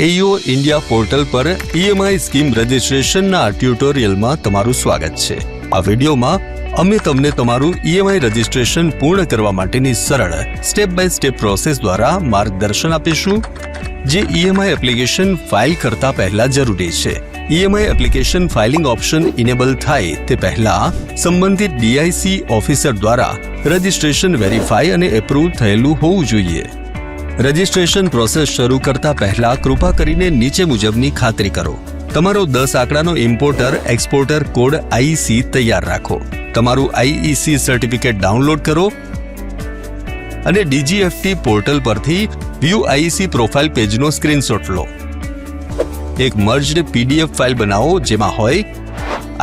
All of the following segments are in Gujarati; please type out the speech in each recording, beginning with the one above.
એઈઓ ઇન્ડિયા પોર્ટલ પર ઈએમઆઈ સ્કીમ રજિસ્ટ્રેશનના ટ્યુટોરિયલમાં તમારું સ્વાગત છે। આ વિડીયોમાં અમે તમને તમારું ઈએમઆઈ રજિસ્ટ્રેશન પૂર્ણ કરવા માટેની સરળ સ્ટેપ બાય સ્ટેપ પ્રોસેસ દ્વારા માર્ગદર્શન આપીશું, જે ઈએમઆઈ એપ્લિકેશન ફાઇલ કરતા પહેલા જરૂરી છે। EMI application filing option enable થાય તે પહેલા સંબંધિત ડીઆઈસી ઓફિસર દ્વારા રજિસ્ટ્રેશન વેરીફાઈ અને એપ્રૂવ થયેલું હોવું જોઈએ। રજિસ્ટ્રેશન પ્રોસેસ શરૂ કરતા પહેલા કૃપા કરીને નીચે મુજબની ખાતરી કરો। તમારો 10 આંકડાનો ઇમ્પોર્ટર એક્સપોર્ટર કોડ આઈઈસી તૈયાર રાખો। તમારું આઈઈસી સર્ટિફિકેટ ડાઉનલોડ કરો અને ડીજીએફટી પોર્ટલ પરથી વ્યૂ આઈઈસી પ્રોફાઇલ પેજનો સ્ક્રીનશોટ લો। એક મર્જ્ડ પીડીએફ ફાઇલ બનાવો જેમાં હોય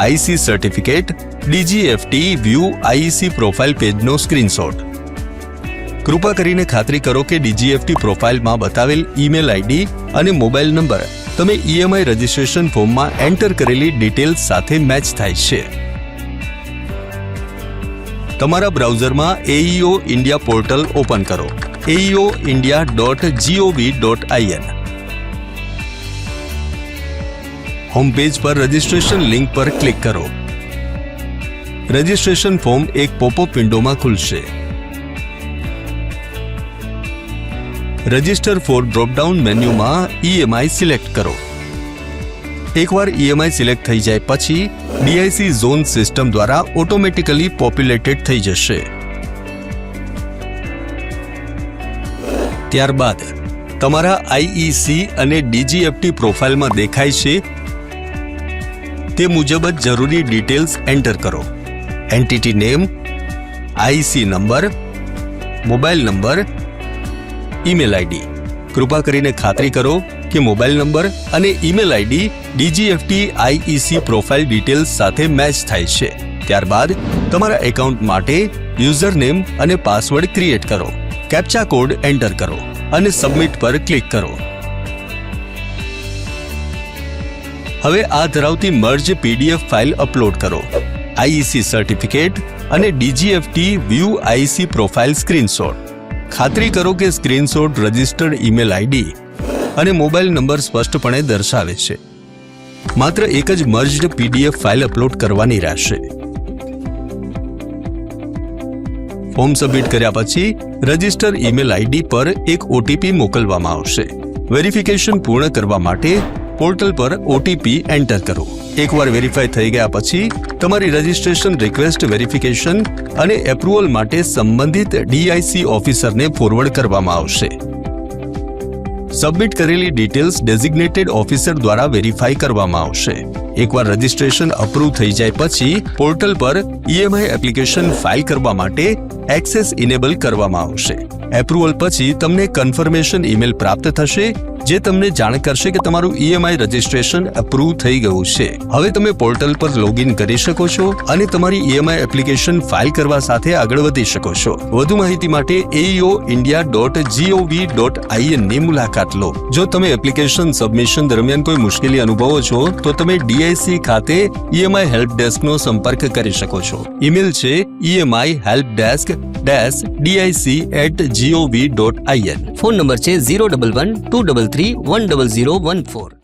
IEC certificate, DGFT view IEC profile પેજનો સ્ક્રીનશોટ। કૃપા કરીને ખાતરી કરો કે ડીજીએફટી પ્રોફાઇલમાં બતાવેલ ઈમેલ આઈડી અને મોબાઈલ નંબર તમે ઈએમઆઈ રજિસ્ટ્રેશન ફોર્મમાં એન્ટર કરેલી ડિટેલ્સ સાથે મેચ થાય છે। તમારા બ્રાઉઝરમાં એઈઓ ઇન્ડિયા પોર્ટલ ઓપન કરો। eioindia.gov.in હોમ પેજ પર રજિસ્ટ્રેશન લિંક પર ક્લિક કરો। રજિસ્ટ્રેશન ફોર્મ એક પોપઅપ વિન્ડોમાં ખુલશે। રજિસ્ટર ફોર ડ્રોપડાઉન મેન્યુમાં ઈએમઆઈ સિલેક્ટ કરો। એકવાર ઈએમઆઈ સિલેક્ટ થઈ જાય પછી ડીઆઈસી ઝોન સિસ્ટમ દ્વારા ઓટોમેટિકલી પોપ્યુલેટેડ થઈ જશે। ત્યારબાદ તમારા આઈઈસી અને ડીજીએફટી પ્રોફાઇલમાં દેખાય છે તે મુજબ જ જરૂરી ડિટેલ્સ એન્ટર કરો। Entity name, IEC number, mobile number, email ID. કૃપા કરીને ખાતરી કરો કે મોબાઈલ નંબર અને email ID DGFT IEC profile details સાથે મેચ થાય છે। ત્યારબાદ તમારા એકાઉન્ટ માટે યુઝર નેમ અને પાસવર્ડ ક્રિએટ કરો। કેપ્ચા કોડ એન્ટર કરો અને સબમિટ પર ક્લિક કરો। હવે આ ધરાવતી મર્જ પીડીએફ ફાઇલ અપલોડ કરો। આઈઈસી સર્ટિફિકેટ અને DGFT view IEC profile screenshot. ખાતરી કરો કે સ્ક્રીનશોટ રજિસ્ટર્ડ ઈમેલ આઈડી અને મોબાઈલ નંબર સ્પષ્ટપણે દર્શાવે છે। માત્ર એક જ મર્જ્ડ પીડીએફ ફાઇલ અપલોડ કરવાની રહેશે। ફોર્મ સબમિટ કર્યા પછી રજિસ્ટર ઈમેલ આઈડી પર એક ઓટીપી મોકલવામાં આવશે। વેરિફિકેશન પૂર્ણ કરવા માટે પોર્ટલ પર ઓટીપી એન્ટર કરો। એકવાર વેરીફાઈ થઈ ગયા પછી તમારી રજિસ્ટ્રેશન રિક્વેસ્ટ વેરિફિકેશન અને એપ્રુવલ માટે સંબંધિત ડીઆઈસી ઓફિસરને ફોરવર્ડ કરવામાં આવશે। સબમિટ કરેલી ડિટેલ્સ ડેઝિગ્નેટેડ ઓફિસર દ્વારા વેરીફાઈ કરવામાં આવશે। એકવાર રજિસ્ટ્રેશન અપ્રૂવ થઈ જાય પછી પોર્ટલ પર ઈએમઆઈ એપ્લિકેશન ફાઇલ કરવા માટે એક્સેસ ઇનેબલ કરવામાં આવશે। એપ્રુવલ પછી તમને કન્ફર્મેશન ઈમેલ પ્રાપ્ત થશે, જે તમને જાણ કરશે કે તમારું ઈએમઆઈ રજિસ્ટ્રેશન અપ્રૂવ થઈ ગયું છે। હવે તમે પોર્ટલ પર લોગિન કરી શકો છો અને તમારી ઈએમઆઈ એપ્લિકેશન ફાઇલ કરવા સાથે આગળ વધી શકો છો। વધુ માહિતી માટે eioindia.gov.in ની મુલાકાત લો। જો તમે એપ્લિકેશન સબમિશન દરમિયાન કોઈ મુશ્કેલી અનુભવો છો તો તમે ડીઆઈસી ખાતે ઈએમઆઈ હેલ્પ ડેસ્કનો સંપર્ક કરી શકો છો। ઈમેલ છે emihelpdesk-dic@gov.in। ફોન નંબર છે 011-233-10014।